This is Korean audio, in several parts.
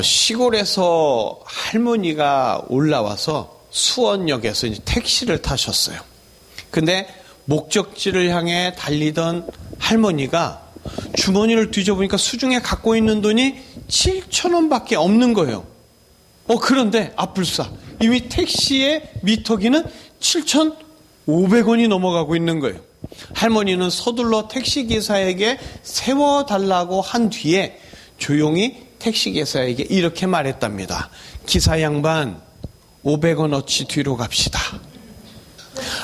시골에서 할머니가 올라와서 수원역에서 이제 택시를 타셨어요. 근데 목적지를 향해 달리던 할머니가 주머니를 뒤져보니까 수중에 갖고 있는 돈이 7,000원밖에 없는 거예요. 그런데 앞불싸 이미 택시의 미터기는 7,500원이 넘어가고 있는 거예요. 할머니는 서둘러 택시기사에게 세워달라고 한 뒤에 조용히 택시기사에게 이렇게 말했답니다. 기사 양반 500원어치 뒤로 갑시다.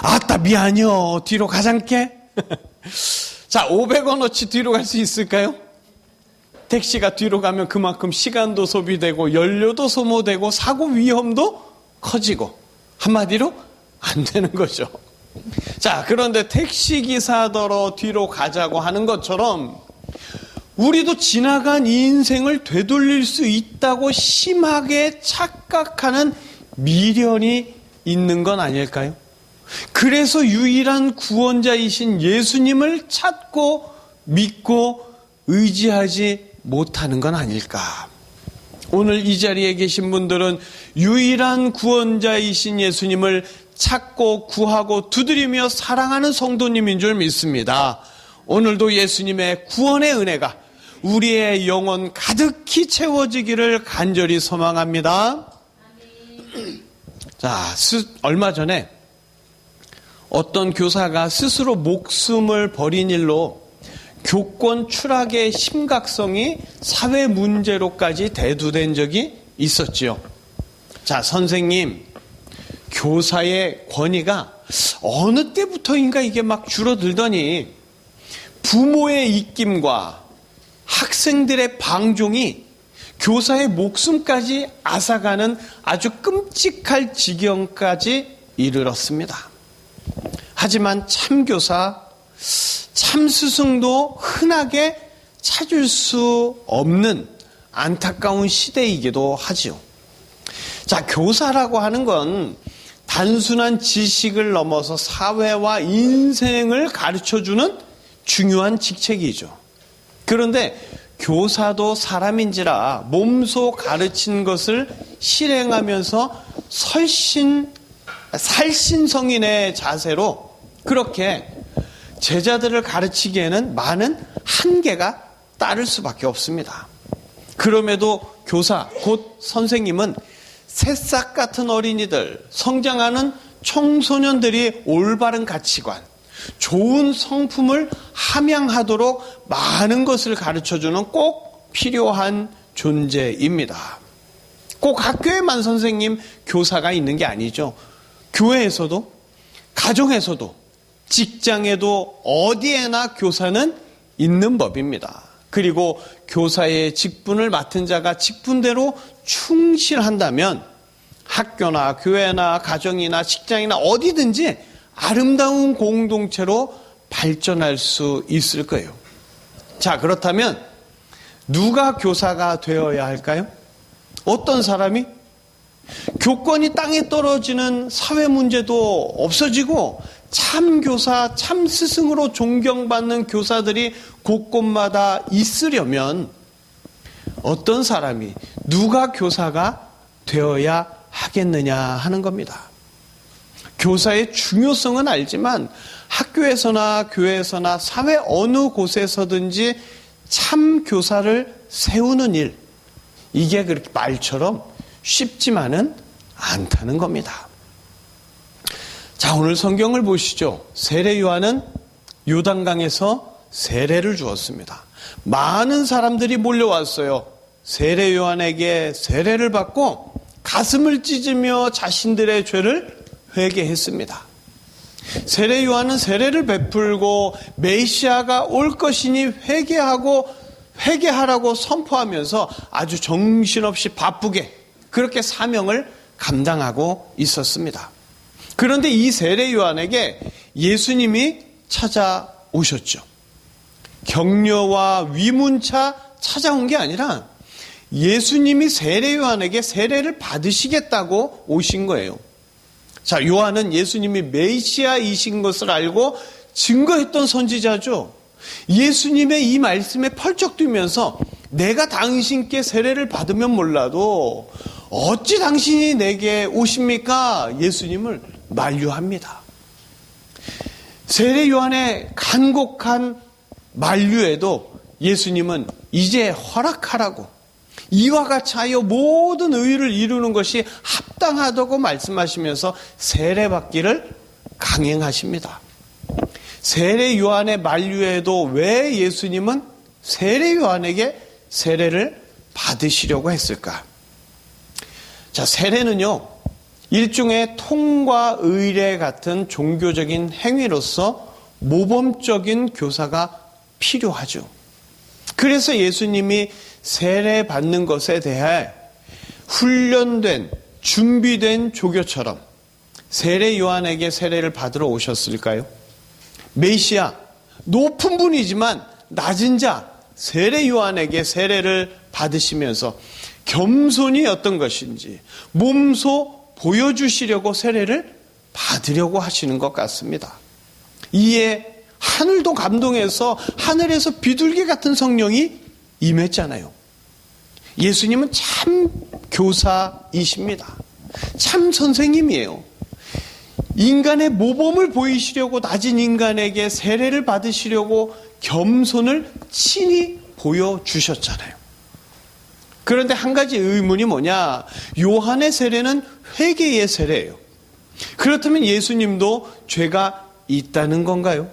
아따 미안해요. 뒤로 가장께. 자, 500원어치 뒤로 갈 수 있을까요? 택시가 뒤로 가면 그만큼 시간도 소비되고 연료도 소모되고 사고 위험도 커지고 한마디로 안 되는 거죠. 자, 그런데 택시기사더러 뒤로 가자고 하는 것처럼 우리도 지나간 인생을 되돌릴 수 있다고 심하게 착각하는 미련이 있는 건 아닐까요? 그래서 유일한 구원자이신 예수님을 찾고 믿고 의지하지 못하는 건 아닐까? 오늘 이 자리에 계신 분들은 유일한 구원자이신 예수님을 찾고 구하고 두드리며 사랑하는 성도님인 줄 믿습니다. 오늘도 예수님의 구원의 은혜가 우리의 영혼 가득히 채워지기를 간절히 소망합니다. 자, 얼마 전에 어떤 교사가 스스로 목숨을 버린 일로 교권 추락의 심각성이 사회 문제로까지 대두된 적이 있었지요. 자, 선생님, 교사의 권위가 어느 때부터인가 이게 막 줄어들더니 부모의 입김과 학생들의 방종이 교사의 목숨까지 앗아가는 아주 끔찍할 지경까지 이르렀습니다. 하지만 참교사, 참스승도 흔하게 찾을 수 없는 안타까운 시대이기도 하지요. 자, 교사라고 하는 건 단순한 지식을 넘어서 사회와 인생을 가르쳐주는 중요한 직책이죠. 그런데 교사도 사람인지라 몸소 가르친 것을 실행하면서 살신성인의 자세로 그렇게 제자들을 가르치기에는 많은 한계가 따를 수밖에 없습니다. 그럼에도 교사, 곧 선생님은 새싹 같은 어린이들, 성장하는 청소년들이 올바른 가치관, 좋은 성품을 함양하도록 많은 것을 가르쳐주는 꼭 필요한 존재입니다. 꼭 학교에만 선생님, 교사가 있는 게 아니죠. 교회에서도, 가정에서도, 직장에도 어디에나 교사는 있는 법입니다. 그리고 교사의 직분을 맡은 자가 직분대로 충실한다면 학교나 교회나 가정이나 직장이나 어디든지 아름다운 공동체로 발전할 수 있을 거예요. 자, 그렇다면 누가 교사가 되어야 할까요? 어떤 사람이? 교권이 땅에 떨어지는 사회 문제도 없어지고 참교사, 참스승으로 존경받는 교사들이 곳곳마다 있으려면 어떤 사람이, 누가 교사가 되어야 하겠느냐 하는 겁니다. 교사의 중요성은 알지만 학교에서나 교회에서나 사회 어느 곳에서든지 참 교사를 세우는 일, 이게 그렇게 말처럼 쉽지만은 않다는 겁니다. 자, 오늘 성경을 보시죠. 세례 요한은 요단강에서 세례를 주었습니다. 많은 사람들이 몰려왔어요. 세례 요한에게 세례를 받고 가슴을 찢으며 자신들의 죄를 회개했습니다. 세례 요한은 세례를 베풀고 메시아가 올 것이니 회개하라고 선포하면서 아주 정신없이 바쁘게 그렇게 사명을 감당하고 있었습니다. 그런데 이 세례 요한에게 예수님이 찾아오셨죠. 격려와 위문차 찾아온 게 아니라 예수님이 세례 요한에게 세례를 받으시겠다고 오신 거예요. 자, 요한은 예수님이 메시아이신 것을 알고 증거했던 선지자죠. 예수님의 이 말씀에 펄쩍 뛰면서 내가 당신께 세례를 받으면 몰라도 어찌 당신이 내게 오십니까? 예수님을 만류합니다. 세례 요한의 간곡한 만류에도 예수님은 이제 허락하라고, 이와 같이 하여 모든 의를 이루는 것이 합당하다고 말씀하시면서 세례받기를 강행하십니다. 세례 요한의 만류에도 왜 예수님은 세례 요한에게 세례를 받으시려고 했을까? 자, 세례는요, 일종의 통과 의례 같은 종교적인 행위로서 모범적인 교사가 필요하죠. 그래서 예수님이 세례 받는 것에 대해 훈련된, 준비된 조교처럼 세례 요한에게 세례를 받으러 오셨을까요? 메시아, 높은 분이지만 낮은 자 세례 요한에게 세례를 받으시면서 겸손이 어떤 것인지 몸소 보여주시려고 세례를 받으려고 하시는 것 같습니다. 이에 하늘도 감동해서 하늘에서 비둘기 같은 성령이 임했잖아요. 예수님은 참 교사이십니다. 참 선생님이에요. 인간의 모범을 보이시려고 낮은 인간에게 세례를 받으시려고 겸손을 친히 보여주셨잖아요. 그런데 한 가지 의문이 뭐냐? 요한의 세례는 회개의 세례예요. 그렇다면 예수님도 죄가 있다는 건가요?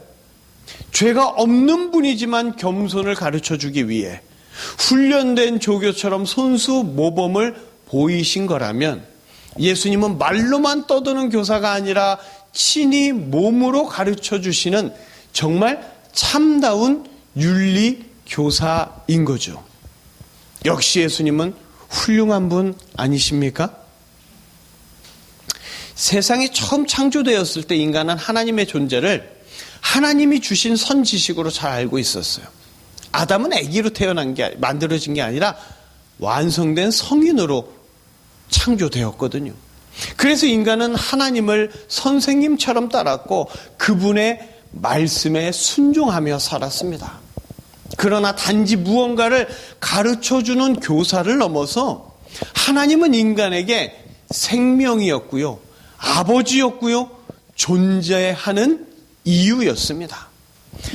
죄가 없는 분이지만 겸손을 가르쳐주기 위해 훈련된 조교처럼 손수 모범을 보이신 거라면 예수님은 말로만 떠드는 교사가 아니라 친히 몸으로 가르쳐주시는 정말 참다운 윤리 교사인 거죠. 역시 예수님은 훌륭한 분 아니십니까? 세상이 처음 창조되었을 때 인간은 하나님의 존재를 하나님이 주신 선지식으로 잘 알고 있었어요. 아담은 아기로 만들어진 게 아니라 완성된 성인으로 창조되었거든요. 그래서 인간은 하나님을 선생님처럼 따랐고 그분의 말씀에 순종하며 살았습니다. 그러나 단지 무언가를 가르쳐주는 교사를 넘어서 하나님은 인간에게 생명이었고요, 아버지였고요, 존재하는 이유였습니다.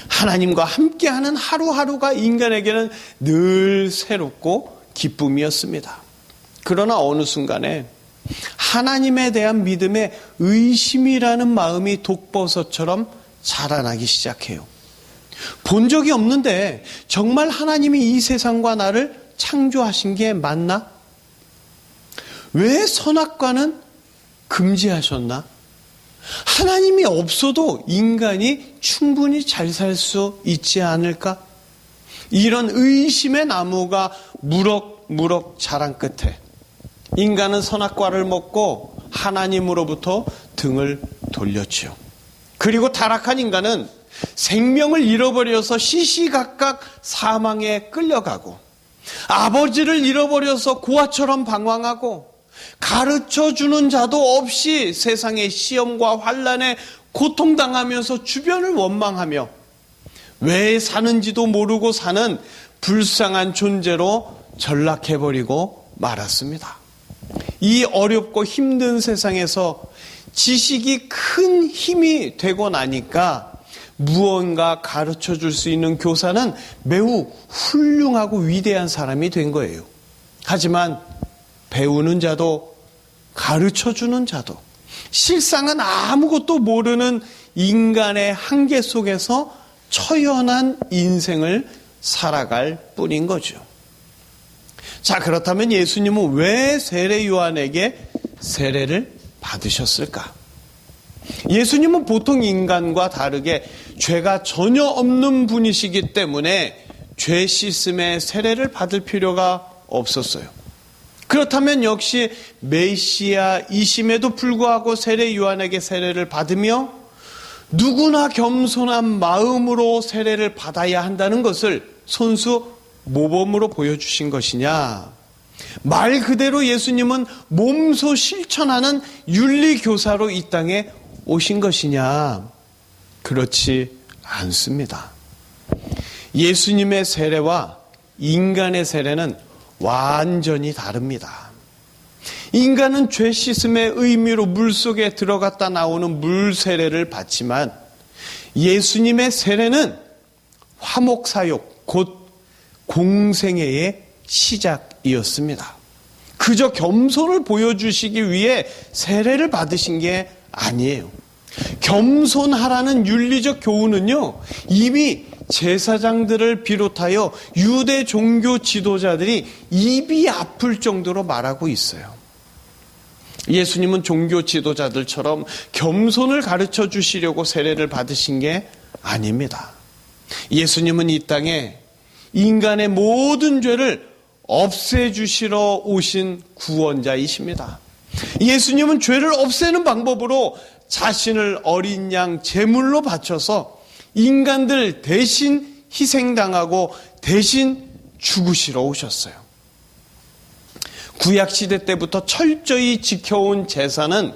하나님과 함께하는 하루하루가 인간에게는 늘 새롭고 기쁨이었습니다. 그러나 어느 순간에 하나님에 대한 믿음에 의심이라는 마음이 독버섯처럼 자라나기 시작해요. 본 적이 없는데 정말 하나님이 이 세상과 나를 창조하신 게 맞나? 왜 선악과는 금지하셨나? 하나님이 없어도 인간이 충분히 잘 살 수 있지 않을까? 이런 의심의 나무가 무럭무럭 자란 끝에 인간은 선악과를 먹고 하나님으로부터 등을 돌렸지요. 그리고 타락한 인간은 생명을 잃어버려서 시시각각 사망에 끌려가고 아버지를 잃어버려서 고아처럼 방황하고 가르쳐주는 자도 없이 세상의 시험과 환난에 고통당하면서 주변을 원망하며 왜 사는지도 모르고 사는 불쌍한 존재로 전락해버리고 말았습니다. 이 어렵고 힘든 세상에서 지식이 큰 힘이 되고 나니까 무언가 가르쳐 줄 수 있는 교사는 매우 훌륭하고 위대한 사람이 된 거예요. 하지만 배우는 자도 가르쳐 주는 자도 실상은 아무것도 모르는 인간의 한계 속에서 처연한 인생을 살아갈 뿐인 거죠. 자, 그렇다면 예수님은 왜 세례 요한에게 세례를 받으셨을까? 예수님은 보통 인간과 다르게 죄가 전혀 없는 분이시기 때문에 죄 씻음의 세례를 받을 필요가 없었어요. 그렇다면 역시 메시아이심에도 불구하고 세례 요한에게 세례를 받으며 누구나 겸손한 마음으로 세례를 받아야 한다는 것을 손수 모범으로 보여주신 것이냐? 말 그대로 예수님은 몸소 실천하는 윤리교사로 이 땅에 오신 것이냐? 그렇지 않습니다. 예수님의 세례와 인간의 세례는 완전히 다릅니다. 인간은 죄 씻음의 의미로 물속에 들어갔다 나오는 물 세례를 받지만 예수님의 세례는 화목사역, 곧 공생애의 시작이었습니다. 그저 겸손을 보여주시기 위해 세례를 받으신 게 아니에요. 겸손하라는 윤리적 교훈은요, 이미 제사장들을 비롯하여 유대 종교 지도자들이 입이 아플 정도로 말하고 있어요. 예수님은 종교 지도자들처럼 겸손을 가르쳐 주시려고 세례를 받으신 게 아닙니다. 예수님은 이 땅에 인간의 모든 죄를 없애주시러 오신 구원자이십니다. 예수님은 죄를 없애는 방법으로 자신을 어린 양 제물로 바쳐서 인간들 대신 희생당하고 대신 죽으시러 오셨어요. 구약시대 때부터 철저히 지켜온 제사는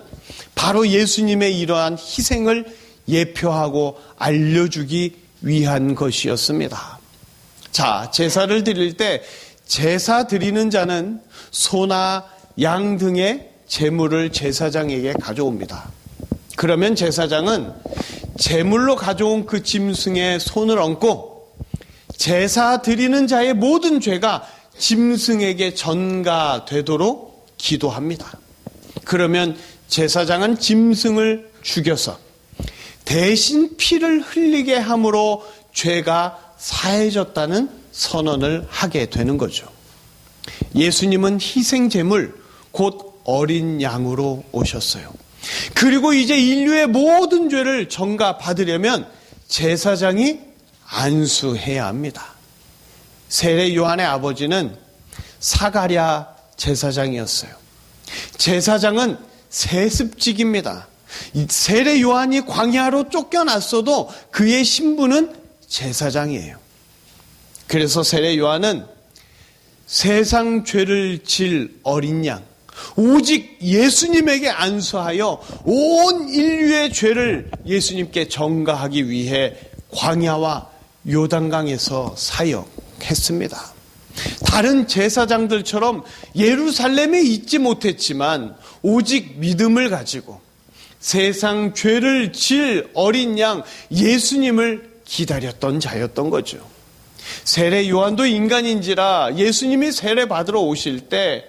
바로 예수님의 이러한 희생을 예표하고 알려주기 위한 것이었습니다. 자, 제사를 드릴 때 제사 드리는 자는 소나 양 등의 제물을 제사장에게 가져옵니다. 그러면 제사장은 제물로 가져온 그 짐승에 손을 얹고 제사 드리는 자의 모든 죄가 짐승에게 전가되도록 기도합니다. 그러면 제사장은 짐승을 죽여서 대신 피를 흘리게 함으로 죄가 사해졌다는 선언을 하게 되는 거죠. 예수님은 희생제물, 곧 어린 양으로 오셨어요. 그리고 이제 인류의 모든 죄를 전가받으려면 제사장이 안수해야 합니다. 세례 요한의 아버지는 사가랴 제사장이었어요. 제사장은 세습직입니다. 세례 요한이 광야로 쫓겨났어도 그의 신분은 제사장이에요. 그래서 세례 요한은 세상 죄를 질 어린 양, 오직 예수님에게 안수하여 온 인류의 죄를 예수님께 전가하기 위해 광야와 요단강에서 사역했습니다. 다른 제사장들처럼 예루살렘에 있지 못했지만 오직 믿음을 가지고 세상 죄를 질 어린 양 예수님을 기다렸던 자였던 거죠. 세례 요한도 인간인지라 예수님이 세례 받으러 오실 때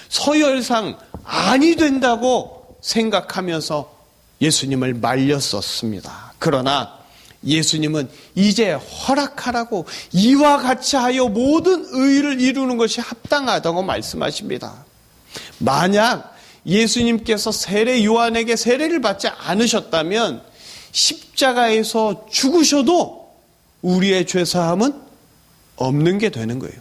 서열상 아니 된다고 생각하면서 예수님을 말렸었습니다. 그러나 예수님은 이제 허락하라고 이와 같이 하여 모든 의를 이루는 것이 합당하다고 말씀하십니다. 만약 예수님께서 세례 요한에게 세례를 받지 않으셨다면 십자가에서 죽으셔도 우리의 죄사함은 없는 게 되는 거예요.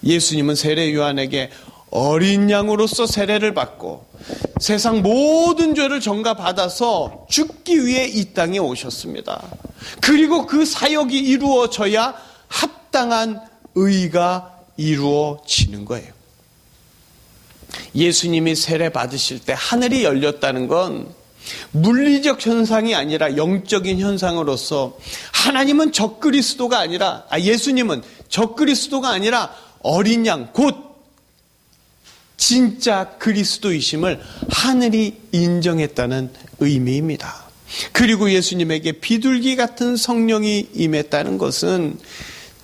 예수님은 세례 요한에게 어린 양으로서 세례를 받고 세상 모든 죄를 전가받아서 죽기 위해 이 땅에 오셨습니다. 그리고 그 사역이 이루어져야 합당한 의가 이루어지는 거예요. 예수님이 세례 받으실 때 하늘이 열렸다는 건 물리적 현상이 아니라 영적인 현상으로서 하나님은 적그리스도가 아니라 예수님은 적그리스도가 아니라 어린 양 곧 진짜 그리스도이심을 하늘이 인정했다는 의미입니다. 그리고 예수님에게 비둘기 같은 성령이 임했다는 것은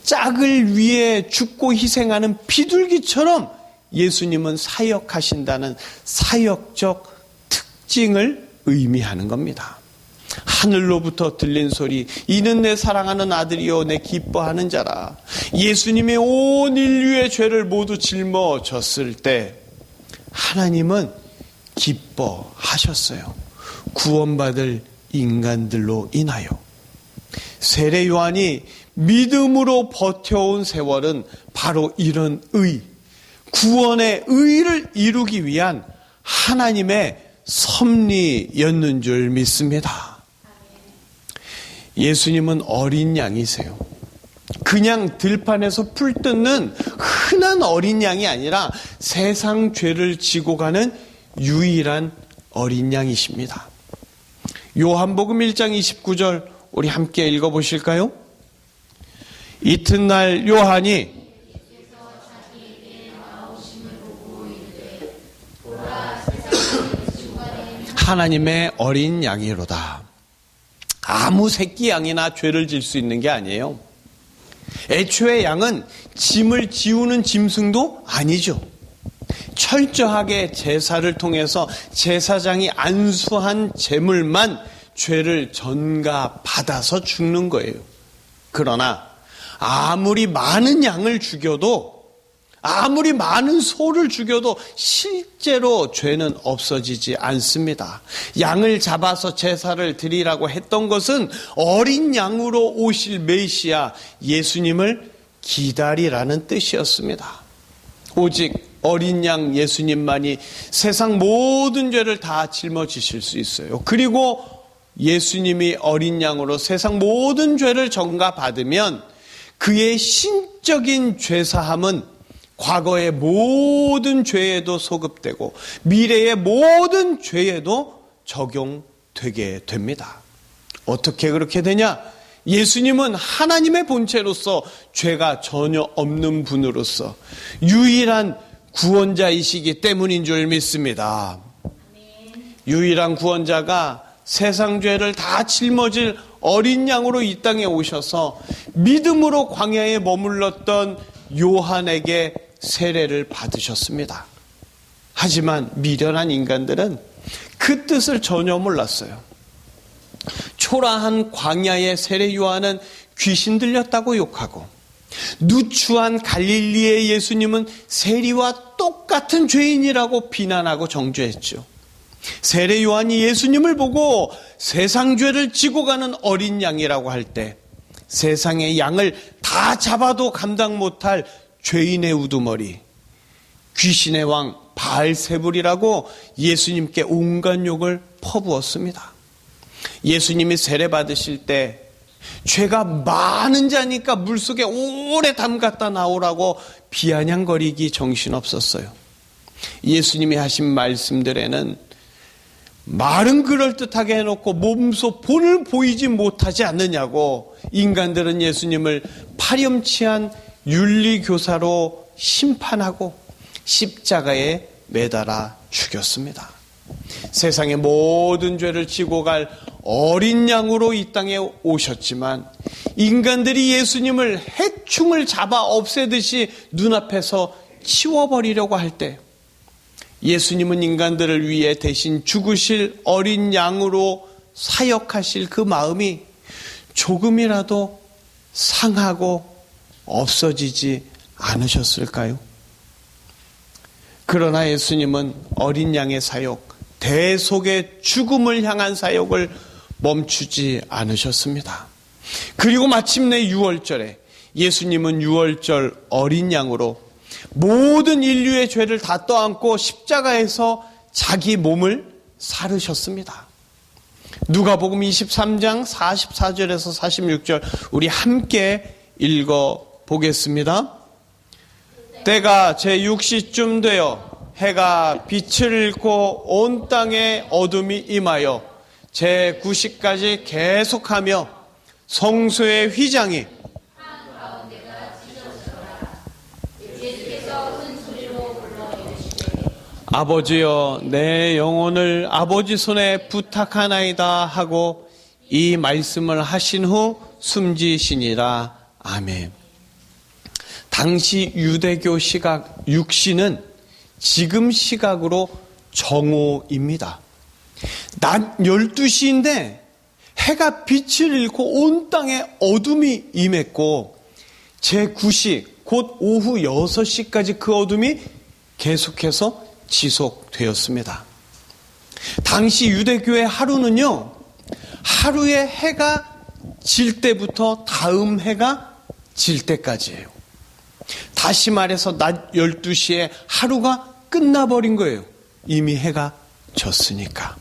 짝을 위해 죽고 희생하는 비둘기처럼 예수님은 사역하신다는 사역적 특징을 의미하는 겁니다. 하늘로부터 들린 소리, 이는 내 사랑하는 아들이요 내 기뻐하는 자라. 예수님이 온 인류의 죄를 모두 짊어졌을 때 하나님은 기뻐하셨어요. 구원받을 인간들로 인하여. 세례 요한이 믿음으로 버텨온 세월은 바로 이런 의, 구원의 의를 이루기 위한 하나님의 섭리였는 줄 믿습니다. 예수님은 어린 양이세요. 그냥 들판에서 풀 뜯는 흔한 어린 양이 아니라 세상 죄를 지고 가는 유일한 어린 양이십니다. 요한복음 1장 29절 우리 함께 읽어보실까요? 이튿날 요한이 하나님의 어린 양이로다. 아무 새끼 양이나 죄를 질 수 있는 게 아니에요. 애초에 양은 짐을 지우는 짐승도 아니죠. 철저하게 제사를 통해서 제사장이 안수한 제물만 죄를 전가받아서 죽는 거예요. 그러나 아무리 많은 양을 죽여도, 아무리 많은 소를 죽여도 실제로 죄는 없어지지 않습니다. 양을 잡아서 제사를 드리라고 했던 것은 어린 양으로 오실 메시아 예수님을 기다리라는 뜻이었습니다. 오직 어린 양 예수님만이 세상 모든 죄를 다 짊어지실 수 있어요. 그리고 예수님이 어린 양으로 세상 모든 죄를 전가받으면 그의 신적인 죄사함은 과거의 모든 죄에도 소급되고 미래의 모든 죄에도 적용되게 됩니다. 어떻게 그렇게 되냐? 예수님은 하나님의 본체로서 죄가 전혀 없는 분으로서 유일한 구원자이시기 때문인 줄 믿습니다. 유일한 구원자가 세상 죄를 다 짊어질 어린 양으로 이 땅에 오셔서 믿음으로 광야에 머물렀던 요한에게 세례를 받으셨습니다. 하지만 미련한 인간들은 그 뜻을 전혀 몰랐어요. 초라한 광야의 세례 요한은 귀신 들렸다고 욕하고, 누추한 갈릴리의 예수님은 세리와 똑같은 죄인이라고 비난하고 정죄했죠. 세례 요한이 예수님을 보고 세상 죄를 지고 가는 어린 양이라고 할 때 세상의 양을 다 잡아도 감당 못할 죄인의 우두머리, 귀신의 왕 바알세불이라고 예수님께 온갖 욕을 퍼부었습니다. 예수님이 세례 받으실 때 죄가 많은 자니까 물속에 오래 담갔다 나오라고 비아냥거리기 정신없었어요. 예수님이 하신 말씀들에는 말은 그럴듯하게 해놓고 몸소 본을 보이지 못하지 않느냐고 인간들은 예수님을 파렴치한 윤리교사로 심판하고 십자가에 매달아 죽였습니다. 세상의 모든 죄를 지고 갈 어린 양으로 이 땅에 오셨지만 인간들이 예수님을 해충을 잡아 없애듯이 눈앞에서 치워버리려고 할 때 예수님은 인간들을 위해 대신 죽으실 어린 양으로 사역하실 그 마음이 조금이라도 상하고 없어지지 않으셨을까요? 그러나 예수님은 어린 양의 사역, 대속의 죽음을 향한 사역을 멈추지 않으셨습니다. 그리고 마침내 유월절에 예수님은 유월절 어린 양으로 모든 인류의 죄를 다 떠안고 십자가에서 자기 몸을 사르셨습니다. 누가복음 23장 44절에서 46절 우리 함께 읽어보겠습니다. 때가 제6시쯤 되어 해가 빛을 잃고 온 땅에 어둠이 임하여 제9시까지 계속하며 성소의 휘장이 아버지여 내 영혼을 아버지 손에 부탁하나이다 하고 이 말씀을 하신 후 숨지시니라. 아멘. 당시 유대교 시각 6시는 지금 시각으로 정오입니다. 낮 12시인데 해가 빛을 잃고 온 땅에 어둠이 임했고 제9시 곧 오후 6시까지 그 어둠이 계속해서 지속되었습니다. 당시 유대교의 하루는요, 하루에 해가 질 때부터 다음 해가 질 때까지예요. 다시 말해서 낮 12시에 하루가 끝나버린 거예요. 이미 해가 졌으니까.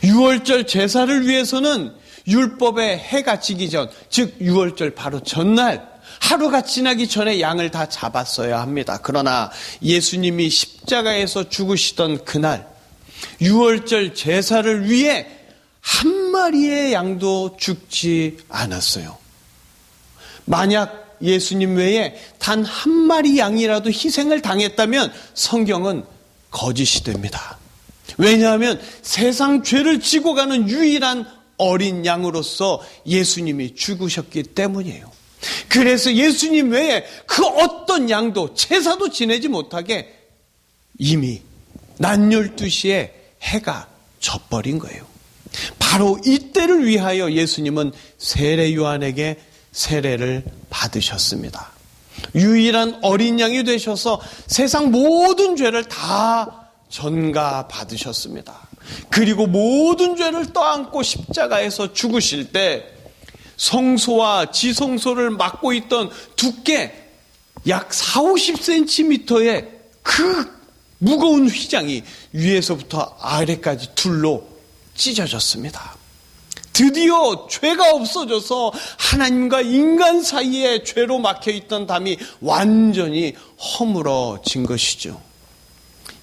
유월절 제사를 위해서는 율법의 해가 지기 전, 즉 유월절 바로 전날 하루가 지나기 전에 양을 다 잡았어야 합니다. 그러나 예수님이 십자가에서 죽으시던 그날 유월절 제사를 위해 한 마리의 양도 죽지 않았어요. 만약 예수님 외에 단 한 마리 양이라도 희생을 당했다면 성경은 거짓이 됩니다. 왜냐하면 세상 죄를 지고 가는 유일한 어린 양으로서 예수님이 죽으셨기 때문이에요. 그래서 예수님 외에 그 어떤 양도 제사도 지내지 못하게 이미 낮 12시에 해가 져버린 거예요. 바로 이때를 위하여 예수님은 세례 요한에게 세례를 받으셨습니다. 유일한 어린 양이 되셔서 세상 모든 죄를 다 전가 받으셨습니다. 그리고 모든 죄를 떠안고 십자가에서 죽으실 때 성소와 지성소를 막고 있던 두께 약 40-50cm의 그 무거운 휘장이 위에서부터 아래까지 둘로 찢어졌습니다. 드디어 죄가 없어져서 하나님과 인간 사이에 죄로 막혀있던 담이 완전히 허물어진 것이죠.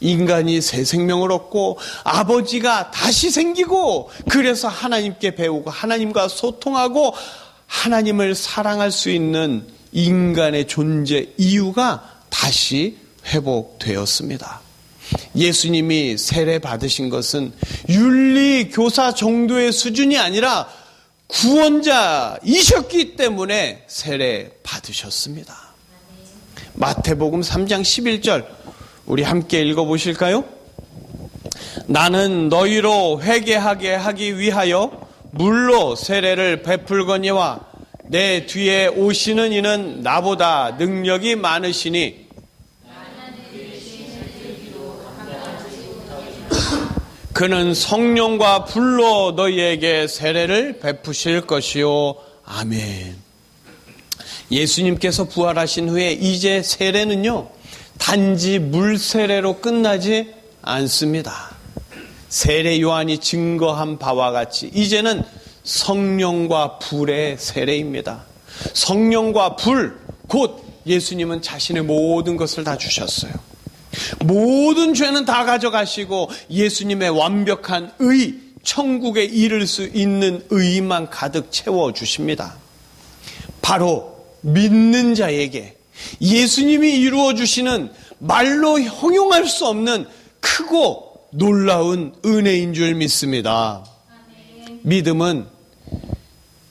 인간이 새 생명을 얻고 아버지가 다시 생기고 그래서 하나님께 배우고 하나님과 소통하고 하나님을 사랑할 수 있는 인간의 존재 이유가 다시 회복되었습니다. 예수님이 세례 받으신 것은 윤리교사 정도의 수준이 아니라 구원자이셨기 때문에 세례 받으셨습니다. 마태복음 3장 11절 우리 함께 읽어보실까요? 나는 너희로 회개하게 하기 위하여 물로 세례를 베풀거니와 내 뒤에 오시는 이는 나보다 능력이 많으시니 그는 성령과 불로 너희에게 세례를 베푸실 것이요. 아멘. 예수님께서 부활하신 후에 이제 세례는요, 단지 물 세례로 끝나지 않습니다. 세례 요한이 증거한 바와 같이 이제는 성령과 불의 세례입니다. 성령과 불, 곧 예수님은 자신의 모든 것을 다 주셨어요. 모든 죄는 다 가져가시고 예수님의 완벽한 의, 천국에 이를 수 있는 의만 가득 채워주십니다. 바로 믿는 자에게 예수님이 이루어주시는 말로 형용할 수 없는 크고 놀라운 은혜인 줄 믿습니다. 믿음은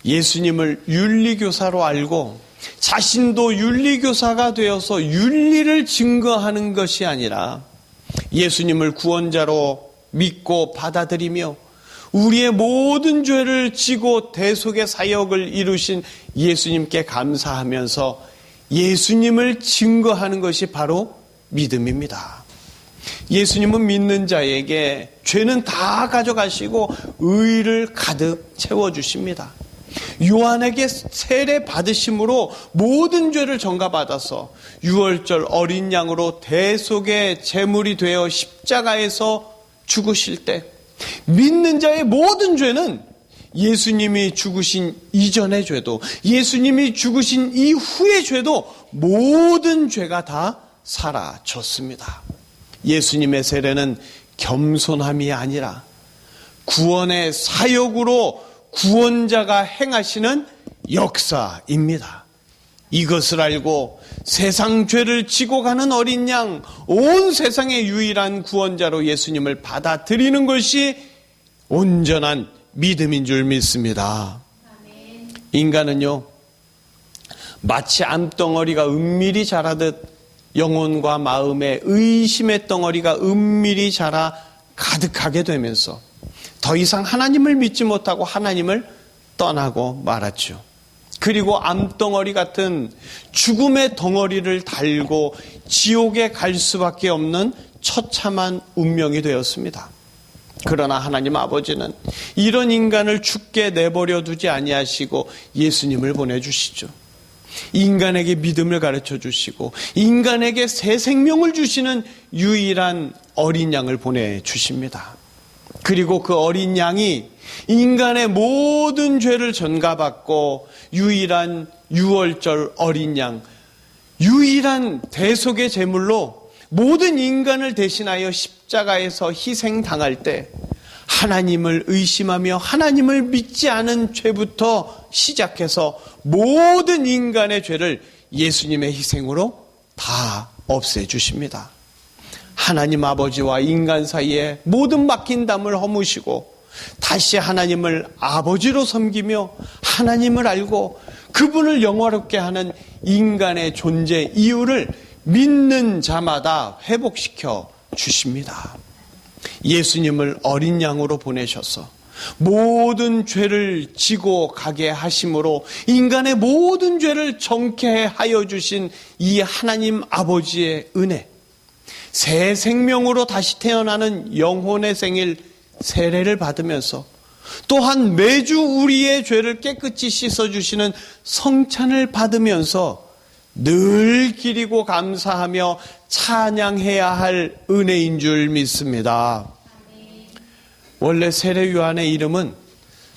예수님을 윤리교사로 알고 자신도 윤리교사가 되어서 윤리를 증거하는 것이 아니라 예수님을 구원자로 믿고 받아들이며 우리의 모든 죄를 지고 대속의 사역을 이루신 예수님께 감사하면서 예수님을 증거하는 것이 바로 믿음입니다. 예수님은 믿는 자에게 죄는 다 가져가시고 의를 가득 채워주십니다. 요한에게 세례 받으심으로 모든 죄를 전가받아서 유월절 어린 양으로 대속의 제물이 되어 십자가에서 죽으실 때 믿는 자의 모든 죄는 예수님이 죽으신 이전의 죄도 예수님이 죽으신 이후의 죄도 모든 죄가 다 사라졌습니다. 예수님의 세례는 겸손함이 아니라 구원의 사역으로 구원자가 행하시는 역사입니다. 이것을 알고 세상 죄를 지고 가는 어린 양, 온 세상의 유일한 구원자로 예수님을 받아들이는 것이 온전한 믿음인 줄 믿습니다. 인간은요, 마치 암덩어리가 은밀히 자라듯 영혼과 마음에 의심의 덩어리가 은밀히 자라 가득하게 되면서 더 이상 하나님을 믿지 못하고 하나님을 떠나고 말았죠. 그리고 암덩어리 같은 죽음의 덩어리를 달고 지옥에 갈 수밖에 없는 처참한 운명이 되었습니다. 그러나 하나님 아버지는 이런 인간을 죽게 내버려 두지 아니하시고 예수님을 보내주시죠. 인간에게 믿음을 가르쳐 주시고 인간에게 새 생명을 주시는 유일한 어린 양을 보내주십니다. 그리고 그 어린 양이 인간의 모든 죄를 전가받고 유일한 유월절 어린 양, 유일한 대속의 제물로 모든 인간을 대신하여 십자가에서 희생당할 때 하나님을 의심하며 하나님을 믿지 않은 죄부터 시작해서 모든 인간의 죄를 예수님의 희생으로 다 없애주십니다. 하나님 아버지와 인간 사이에 모든 막힌 담을 허무시고 다시 하나님을 아버지로 섬기며 하나님을 알고 그분을 영화롭게 하는 인간의 존재 이유를 믿는 자마다 회복시켜 주십니다. 예수님을 어린 양으로 보내셔서 모든 죄를 지고 가게 하심으로 인간의 모든 죄를 정케 하여 주신 이 하나님 아버지의 은혜, 새 생명으로 다시 태어나는 영혼의 생일 세례를 받으면서 또한 매주 우리의 죄를 깨끗이 씻어주시는 성찬을 받으면서 늘 기리고 감사하며 찬양해야 할 은혜인 줄 믿습니다. 원래 세례 요한의 이름은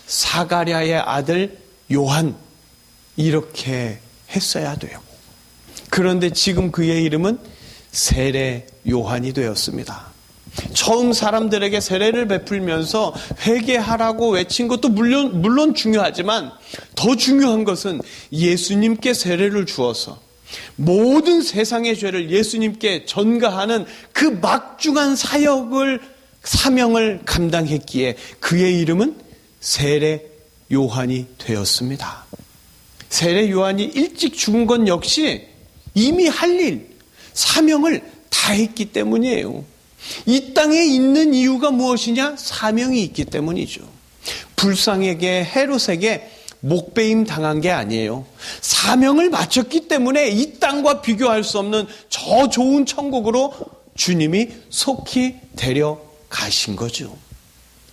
사가랴의 아들 요한 이렇게 했어야 돼요. 그런데 지금 그의 이름은 세례 요한이 되었습니다. 처음 사람들에게 세례를 베풀면서 회개하라고 외친 것도 물론 중요하지만 더 중요한 것은 예수님께 세례를 주어서 모든 세상의 죄를 예수님께 전가하는 그 막중한 사명을 감당했기에 그의 이름은 세례 요한이 되었습니다. 세례 요한이 일찍 죽은 건 역시 이미 할 일, 사명을 다 했기 때문이에요. 이 땅에 있는 이유가 무엇이냐? 사명이 있기 때문이죠. 불상에게 헤롯에게 목베임 당한 게 아니에요. 사명을 마쳤기 때문에 이 땅과 비교할 수 없는 저 좋은 천국으로 주님이 속히 데려가신 거죠.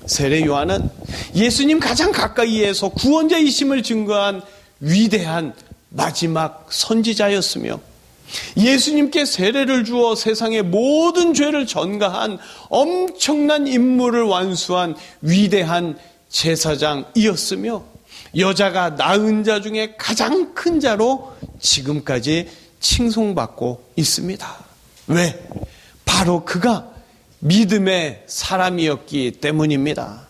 세례 요한은 예수님 가장 가까이에서 구원자이심을 증거한 위대한 마지막 선지자였으며 예수님께 세례를 주어 세상의 모든 죄를 전가한 엄청난 임무를 완수한 위대한 제사장이었으며 여자가 낳은 자 중에 가장 큰 자로 지금까지 칭송받고 있습니다. 왜? 바로 그가 믿음의 사람이었기 때문입니다.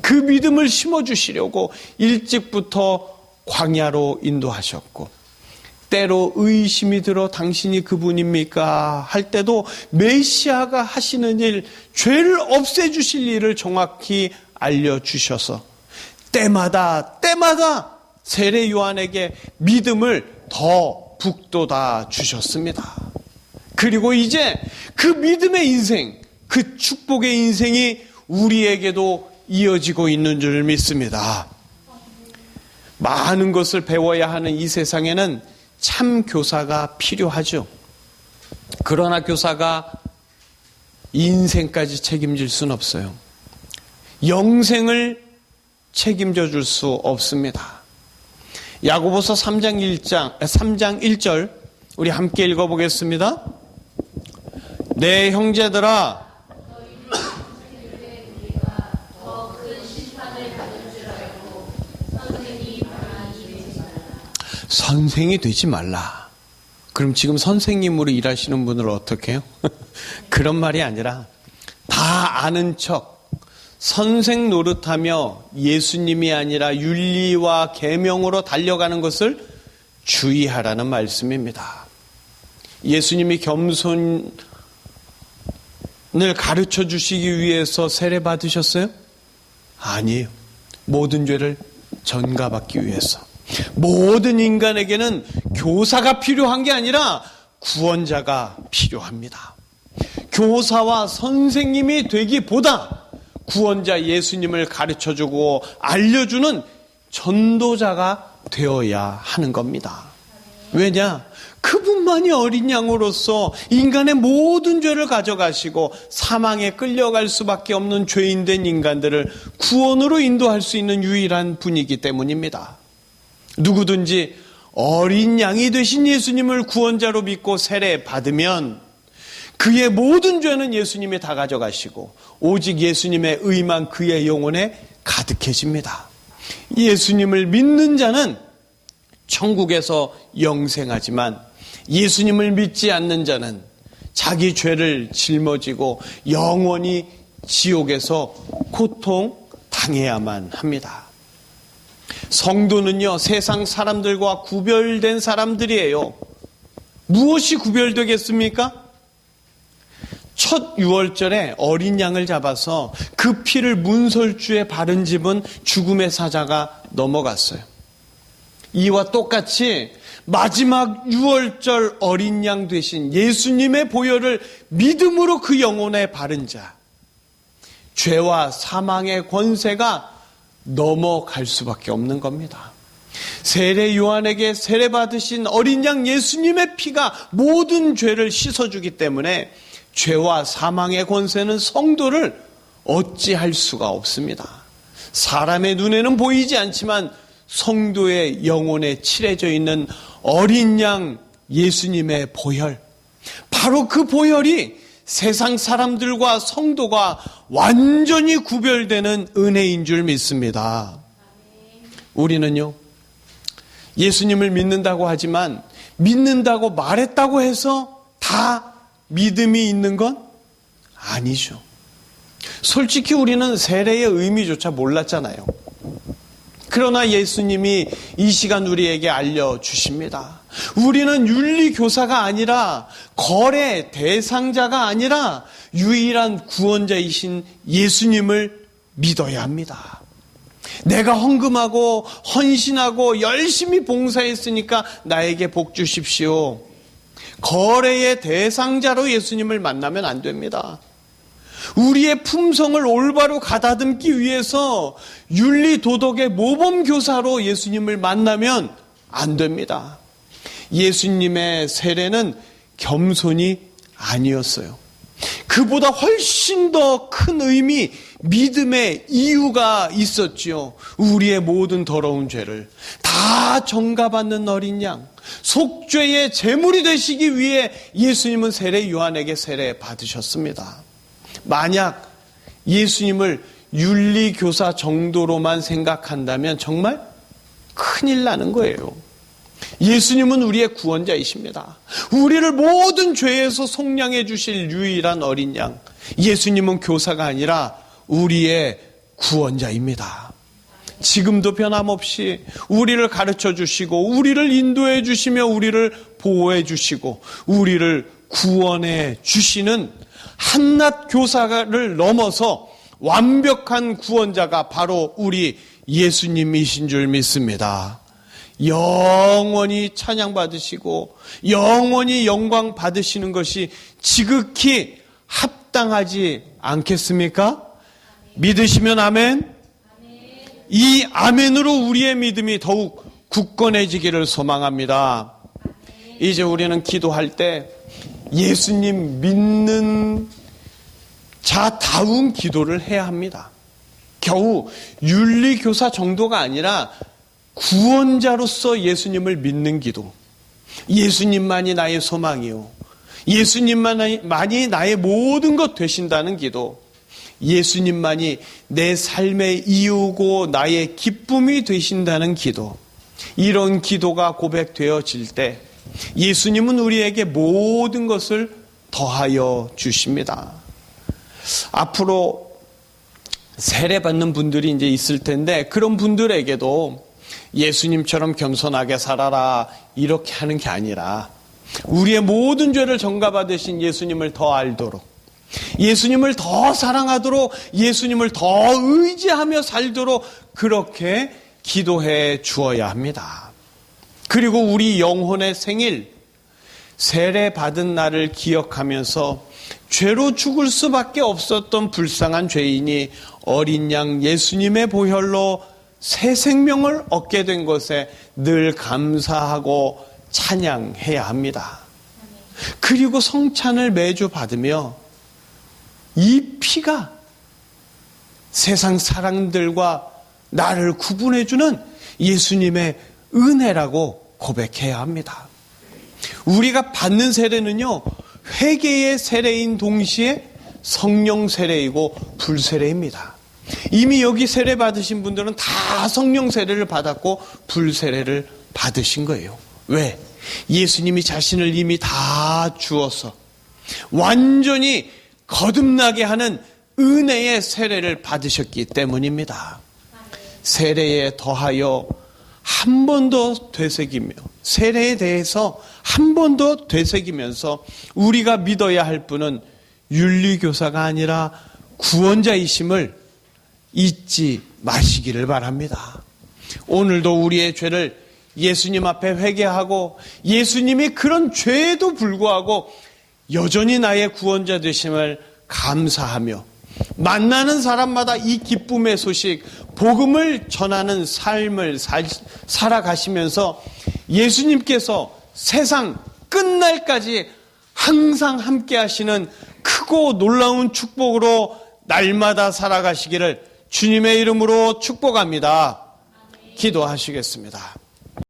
그 믿음을 심어주시려고 일찍부터 광야로 인도하셨고 때로 의심이 들어 당신이 그분입니까? 할 때도 메시아가 하시는 일, 죄를 없애주실 일을 정확히 알려주셔서 때마다 세례 요한에게 믿음을 더 북돋아 주셨습니다. 그리고 이제 그 믿음의 인생, 그 축복의 인생이 우리에게도 이어지고 있는 줄 믿습니다. 많은 것을 배워야 하는 이 세상에는 참 교사가 필요하죠. 그러나 교사가 인생까지 책임질 수는 없어요. 영생을 책임져 줄 수 없습니다. 야고보서 3장 1절 우리 함께 읽어보겠습니다. 내 형제들아 선생이 되지 말라. 그럼 지금 선생님으로 일하시는 분을 어떻게 해요? 그런 말이 아니라 다 아는 척 선생 노릇하며 예수님이 아니라 윤리와 계명으로 달려가는 것을 주의하라는 말씀입니다. 예수님이 겸손을 가르쳐 주시기 위해서 세례 받으셨어요? 아니에요. 모든 죄를 전가받기 위해서. 모든 인간에게는 교사가 필요한 게 아니라 구원자가 필요합니다. 교사와 선생님이 되기보다 구원자 예수님을 가르쳐주고 알려주는 전도자가 되어야 하는 겁니다. 왜냐? 그분만이 어린 양으로서 인간의 모든 죄를 가져가시고 사망에 끌려갈 수밖에 없는 죄인된 인간들을 구원으로 인도할 수 있는 유일한 분이기 때문입니다. 누구든지 어린 양이 되신 예수님을 구원자로 믿고 세례 받으면 그의 모든 죄는 예수님이 다 가져가시고 오직 예수님의 의만 그의 영혼에 가득해집니다. 예수님을 믿는 자는 천국에서 영생하지만 예수님을 믿지 않는 자는 자기 죄를 짊어지고 영원히 지옥에서 고통당해야만 합니다. 성도는요, 세상 사람들과 구별된 사람들이에요. 무엇이 구별되겠습니까? 첫 유월절에 어린 양을 잡아서 그 피를 문설주에 바른 집은 죽음의 사자가 넘어갔어요. 이와 똑같이 마지막 유월절 어린 양 되신 예수님의 보혈을 믿음으로 그 영혼에 바른 자, 죄와 사망의 권세가 넘어갈 수밖에 없는 겁니다. 세례 요한에게 세례 받으신 어린 양 예수님의 피가 모든 죄를 씻어주기 때문에 죄와 사망의 권세는 성도를 어찌할 수가 없습니다. 사람의 눈에는 보이지 않지만 성도의 영혼에 칠해져 있는 어린 양 예수님의 보혈, 바로 그 보혈이 세상 사람들과 성도가 완전히 구별되는 은혜인 줄 믿습니다. 우리는요, 예수님을 믿는다고 하지만 믿는다고 말했다고 해서 다 믿음이 있는 건 아니죠. 솔직히 우리는 세례의 의미조차 몰랐잖아요. 그러나 예수님이 이 시간 우리에게 알려주십니다. 우리는 윤리교사가 아니라 거래 대상자가 아니라 유일한 구원자이신 예수님을 믿어야 합니다. 내가 헌금하고 헌신하고 열심히 봉사했으니까 나에게 복 주십시오. 거래의 대상자로 예수님을 만나면 안 됩니다. 우리의 품성을 올바로 가다듬기 위해서 윤리도덕의 모범교사로 예수님을 만나면 안 됩니다. 예수님의 세례는 겸손이 아니었어요. 그보다 훨씬 더 큰 의미, 믿음의 이유가 있었지요. 우리의 모든 더러운 죄를 다 정가받는 어린 양, 속죄의 제물이 되시기 위해 예수님은 세례 요한에게 세례 받으셨습니다. 만약 예수님을 윤리교사 정도로만 생각한다면 정말 큰일 나는 거예요. 예수님은 우리의 구원자이십니다. 우리를 모든 죄에서 속량해 주실 유일한 어린 양, 예수님은 교사가 아니라 우리의 구원자입니다. 지금도 변함없이 우리를 가르쳐 주시고 우리를 인도해 주시며 우리를 보호해 주시고 우리를 구원해 주시는 한낱 교사를 넘어서 완벽한 구원자가 바로 우리 예수님이신 줄 믿습니다. 영원히 찬양받으시고 영원히 영광 받으시는 것이 지극히 합당하지 않겠습니까? 믿으시면 아멘. 이 아멘으로 우리의 믿음이 더욱 굳건해지기를 소망합니다. 이제 우리는 기도할 때 예수님 믿는 자다운 기도를 해야 합니다. 겨우 윤리교사 정도가 아니라 구원자로서 예수님을 믿는 기도. 예수님만이 나의 소망이요, 예수님만이 나의 모든 것 되신다는 기도. 예수님만이 내 삶의 이유고 나의 기쁨이 되신다는 기도. 이런 기도가 고백되어질 때 예수님은 우리에게 모든 것을 더하여 주십니다. 앞으로 세례받는 분들이 이제 있을 텐데 그런 분들에게도 예수님처럼 겸손하게 살아라 이렇게 하는 게 아니라 우리의 모든 죄를 정가받으신 예수님을 더 알도록, 예수님을 더 사랑하도록, 예수님을 더 의지하며 살도록 그렇게 기도해 주어야 합니다. 그리고 우리 영혼의 생일, 세례 받은 날을 기억하면서 죄로 죽을 수밖에 없었던 불쌍한 죄인이 어린 양 예수님의 보혈로 새 생명을 얻게 된 것에 늘 감사하고 찬양해야 합니다. 그리고 성찬을 매주 받으며 이 피가 세상 사람들과 나를 구분해주는 예수님의 은혜라고 고백해야 합니다. 우리가 받는 세례는요, 회개의 세례인 동시에 성령 세례이고 불세례입니다. 이미 여기 세례 받으신 분들은 다 성령 세례를 받았고 불세례를 받으신 거예요. 왜? 예수님이 자신을 이미 다 주어서 완전히 거듭나게 하는 은혜의 세례를 받으셨기 때문입니다. 세례에 더하여 한 번 더 되새기며, 세례에 대해서 한 번 더 되새기면서 우리가 믿어야 할 분은 윤리교사가 아니라 구원자이심을 잊지 마시기를 바랍니다. 오늘도 우리의 죄를 예수님 앞에 회개하고 예수님이 그런 죄에도 불구하고 여전히 나의 구원자 되심을 감사하며 만나는 사람마다 이 기쁨의 소식, 복음을 전하는 삶을 살아가시면서 예수님께서 세상 끝날까지 항상 함께 하시는 크고 놀라운 축복으로 날마다 살아가시기를 주님의 이름으로 축복합니다. 기도하시겠습니다.